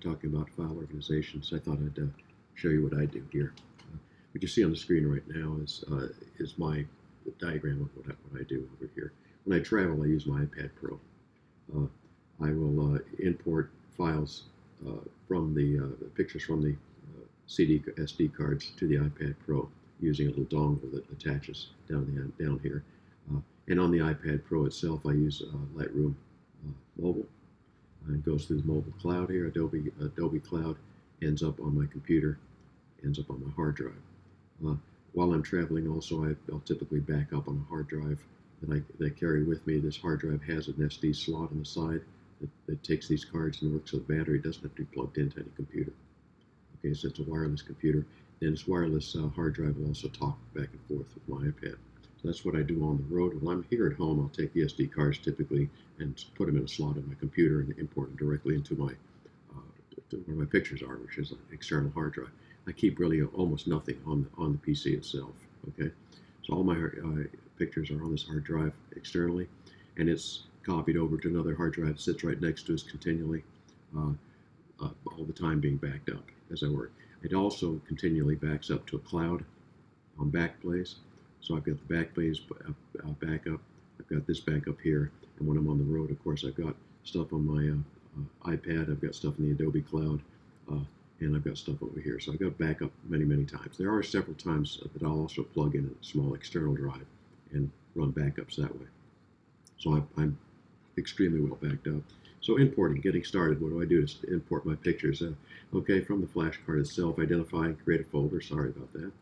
talking about file organization, so I thought I'd show you what I do here. What you see on the screen right now is my diagram of what I do over here. When I travel, I use my iPad Pro. I will import files from the pictures from the CD SD cards to the iPad Pro using a little dongle that attaches down here. And on the iPad Pro itself, I use Lightroom Mobile. It goes through the mobile cloud here. Adobe Cloud ends up on my computer, ends up on my hard drive. While I'm traveling, also I'll typically back up on a hard drive that I carry with me. This hard drive has an SD slot on the side that takes these cards and works with the battery. It doesn't have to be plugged into any computer. Okay, so it's a wireless computer. Then this wireless hard drive will also talk back and forth with my iPad. So that's what I do on the road. When I'm here at home, I'll take the SD cards typically and put them in a slot on my computer and import them directly into my where my pictures are, which is an external hard drive. I keep really almost nothing on the PC itself. Okay, so all my pictures are on this hard drive externally, and it's copied over to another hard drive that sits right next to us continually, all the time being backed up as I work. It also continually backs up to a cloud on Backblaze. So I've got the Backblaze backup, I've got this backup here, and when I'm on the road, of course, I've got stuff on my iPad, I've got stuff in the Adobe Cloud, and I've got stuff over here. So I've got backup many times. There are several times that I'll also plug in a small external drive and run backups that way. So I'm extremely well backed up. So importing, getting started, what do I do to import my pictures? Okay, from the flash card itself, identify and create a folder. Sorry about that.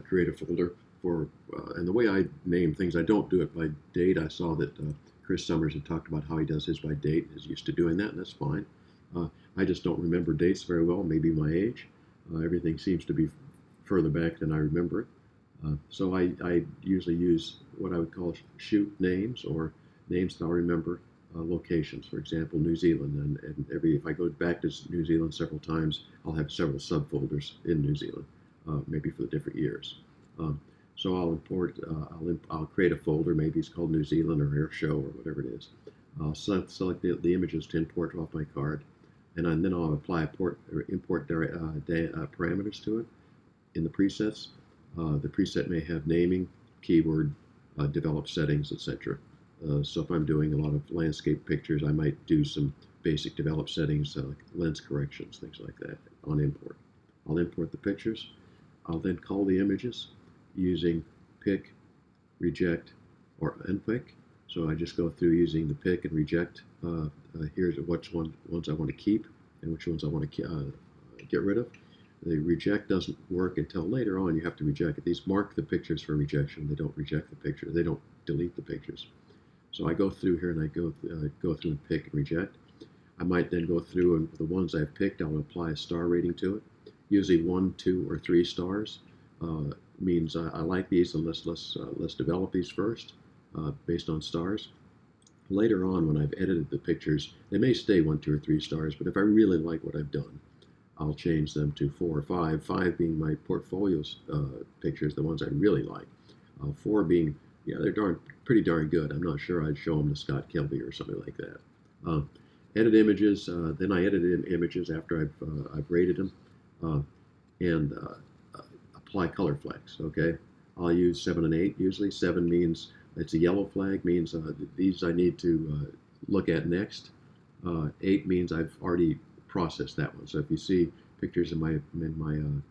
Create a folder for, and the way I name things, I don't do it by date. I saw that Chris Summers had talked about how he does his by date, is used to doing that, and that's fine. I just don't remember dates very well, maybe my age. Everything seems to be further back than I remember it. So I usually use what I would call shoot names, or names that I'll remember locations. For example, New Zealand, and if I go back to New Zealand several times, I'll have several subfolders in New Zealand, maybe for the different years. So I'll import, I'll create a folder, maybe it's called New Zealand or Air Show or whatever it is. I'll select the images to import off my card, and then I'll apply import parameters to it in the presets. The preset may have naming, keyword, develop settings, etc. So if I'm doing a lot of landscape pictures, I might do some basic develop settings, like lens corrections, things like that on import. I'll import the pictures. I'll then call the images using pick, reject, or unpick. So I just go through using the pick and reject. Here's which ones I want to keep and which ones I want to get rid of. The reject doesn't work until later on. You have to reject it. These mark the pictures for rejection. They don't reject the picture. They don't delete the pictures. So I go through here and I go through and pick and reject. I might then go through, and the ones I've picked, I'll apply a star rating to it. Usually 1, 2, or 3 stars means I like these, and let's develop these first based on stars. Later on, when I've edited the pictures, they may stay 1, 2, or 3 stars, but if I really like what I've done, I'll change them to 4 or 5. 5 being my portfolios pictures, the ones I really like. 4 being, yeah, they're pretty darn good. I'm not sure I'd show them to Scott Kelby or something like that. Edit images. Then I edit in images after I've rated them, and apply color flags. Okay, I'll use 7 and 8 usually. 7 means it's a yellow flag, means these I need to look at next. 8 means I've already processed that one. So if you see pictures in my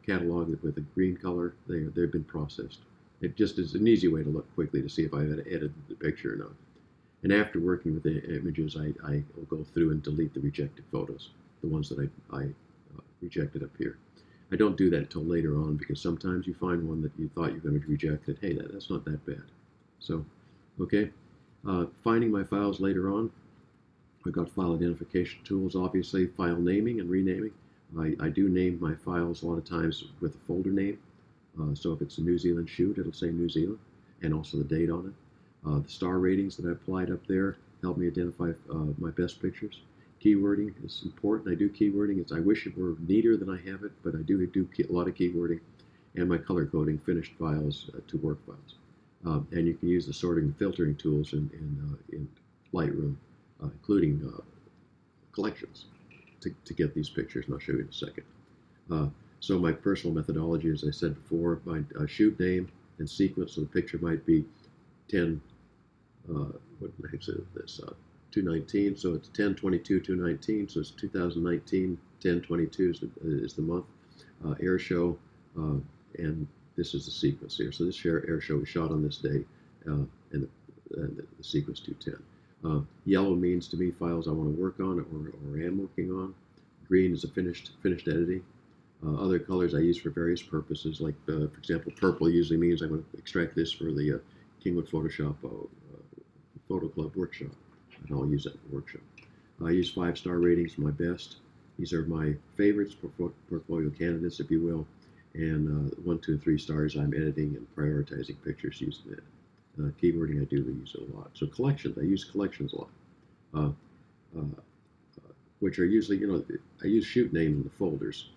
catalog with a green color, they've been processed. It just is an easy way to look quickly to see if I had edited the picture or not. And after working with the images, I will go through and delete the rejected photos, the ones that I rejected up here. I don't do that until later on, because sometimes you find one that you thought you were going to reject that, hey, that's not that bad. So, okay, finding my files later on. I've got file identification tools, obviously, file naming and renaming. I do name my files a lot of times with a folder name. So if it's a New Zealand shoot, it'll say New Zealand, and also the date on it. The star ratings that I applied up there help me identify my best pictures. Keywording is important. I do keywording. I wish it were neater than I have it, but I do a lot of keywording. And my color coding, finished files to work files. And you can use the sorting and filtering tools in Lightroom, including collections. to get these pictures, and I'll show you in a second. So my personal methodology, as I said before, my shoot name and sequence. So the picture might be 10. What makes it this? 219. So it's 10/22/219. So it's 2019. 10/22 is the month. Air show, and this is the sequence here. So this air show was shot on this day, and the sequence 210. Yellow means to me files I want to work on or am working on. Green is a finished editing. Other colors I use for various purposes, like for example, purple usually means I'm going to extract this for the Kingwood Photoshop Photo Club workshop, and I'll use that in the workshop. I use 5-star ratings, my best. These are my favorites, portfolio candidates, if you will, and 1, 2, and 3 stars I'm editing and prioritizing pictures using that. Keywording I do use a lot. So collections, I use collections a lot, which are usually, I use shoot names in the folders.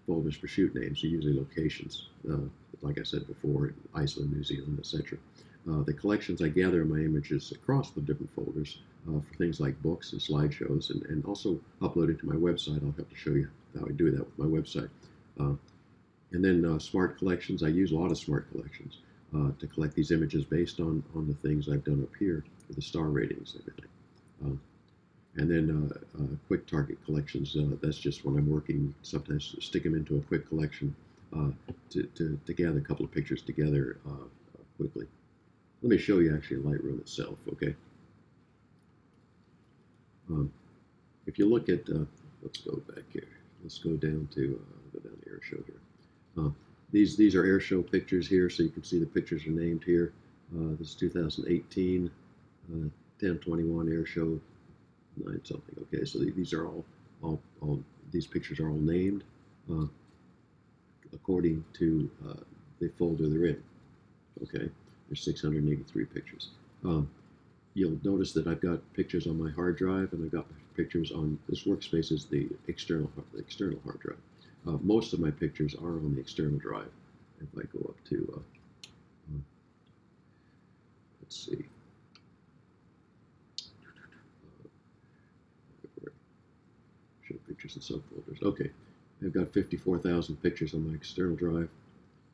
Folders for shoot names are usually locations, like I said before, Iceland, New Zealand, etc. The collections I gather my images across the different folders for things like books and slideshows, and also upload it to my website. I'll have to show you how I do that with my website. And then smart collections, I use a lot of smart collections to collect these images based on the things I've done up here, with the star ratings and everything. And then quick target collections, that's just when I'm working, sometimes stick them into a quick collection to gather a couple of pictures together quickly. Let me show you actually Lightroom itself, okay? If you look at, let's go back here. Let's go down to the air show here. These are air show pictures here, so you can see the pictures are named here. This is 2018, 10/21 air show, 9 something. Okay, so these are all these pictures are all named according to the folder they're in. Okay, there's 683 pictures. You'll notice that I've got pictures on my hard drive, and I've got pictures on this workspace is the external hard drive. Most of my pictures are on the external drive. If I go up to, let's see, show pictures and subfolders. Okay, I've got 54,000 pictures on my external drive,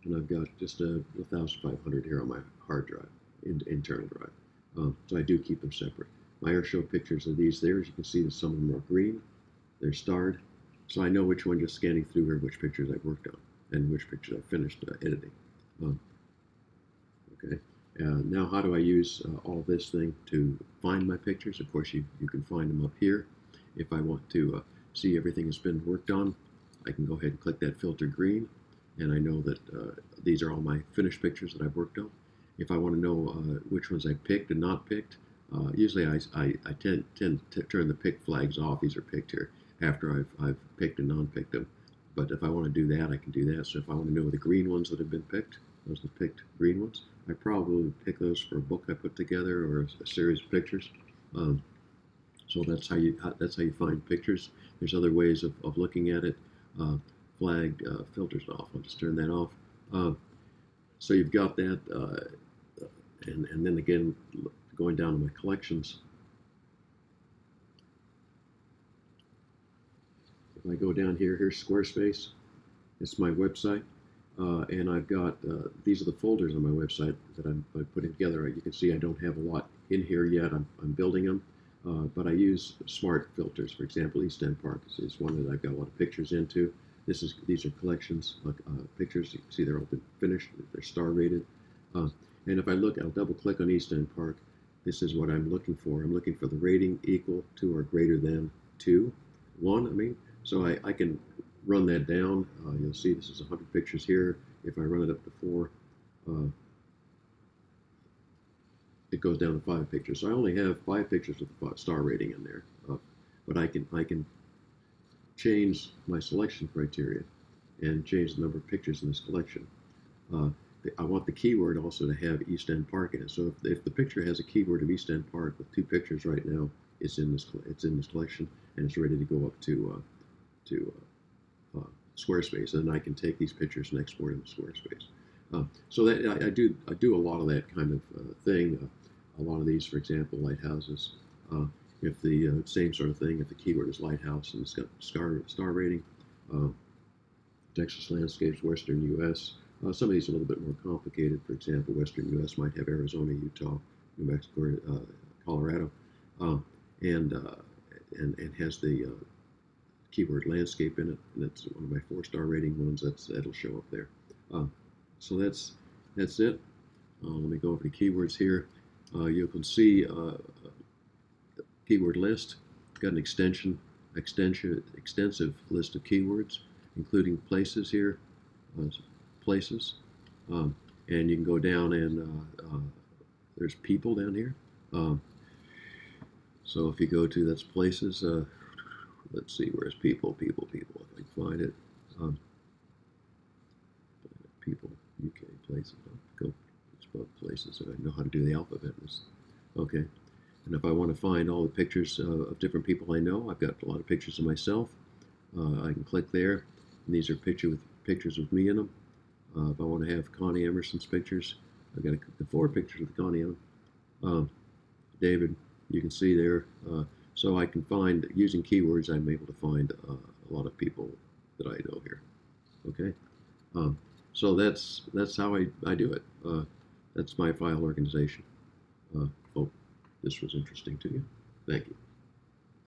and I've got just 1,500 here on my hard drive, internal drive. So I do keep them separate. My airshow pictures are these there. As you can see, that some of them are green. They're starred. So I know which one, just scanning through here, which pictures I've worked on and which pictures I've finished editing. Okay. Now, how do I use all this thing to find my pictures? Of course, you can find them up here. If I want to see everything that's been worked on, I can go ahead and click that filter green, and I know that these are all my finished pictures that I've worked on. If I want to know which ones I picked and not picked, usually I tend to turn the pick flags off. These are picked here after I've picked and non-picked them. But if I want to do that, I can do that. So if I want to know the green ones that have been picked, those are the picked green ones, I probably would pick those for a book I put together or a series of pictures. So that's how you find pictures. There's other ways of looking at it. Flagged filters off. I'll just turn that off. So you've got that, and then again, going down to my collections. If I go down here, here's Squarespace. It's my website, and I've got these are the folders on my website that I'm putting together. You can see I don't have a lot in here yet. I'm building them, but I use smart filters. For example, East End Park is one that I've got a lot of pictures into. These are collections pictures. You can see they're all been finished. They're star rated. And if I'll double click on East End Park. This is what I'm looking for. I'm looking for the rating equal to or greater than 1. I mean, so I can run that down. You'll see this is 100 pictures here. If I run it up to 4, it goes down to 5 pictures. So I only have 5 pictures with a star rating in there. But I can change my selection criteria and change the number of pictures in this collection. I want the keyword also to have East End Park in it. So if the picture has a keyword of East End Park with 2 pictures right now, it's in this collection, and it's ready to go up to Squarespace, and then I can take these pictures and export them to Squarespace. So that I do a lot of that kind of thing. A lot of these, for example, lighthouses. if the same sort of thing, if the keyword is lighthouse and it's got star rating, uh, Texas landscapes, western U.S. Some of these are a little bit more complicated. For example, western U.S. might have Arizona, Utah, New Mexico, Colorado, uh, and, uh, and has the keyword landscape in it, and that's one of my 4-star rating ones. That'll show up there. So that's it. Let me go over the keywords here. You can see the keyword list. It's got an extensive list of keywords, including places here, places, and you can go down and there's people down here. So if you go to that's places. Let's see, where's people, if I can find it. People, UK, places, go, it's about places, so I know how to do the alphabet. Okay, and if I want to find all the pictures of different people I know, I've got a lot of pictures of myself. I can click there, and these are pictures with me in them. If I want to have Connie Emerson's pictures, I've got the 4 pictures with Connie in them. David, you can see there. So I can find, using keywords, I'm able to find a lot of people that I know here. Okay, so that's how I do it. That's my file organization. Hope this was interesting to you. Thank you.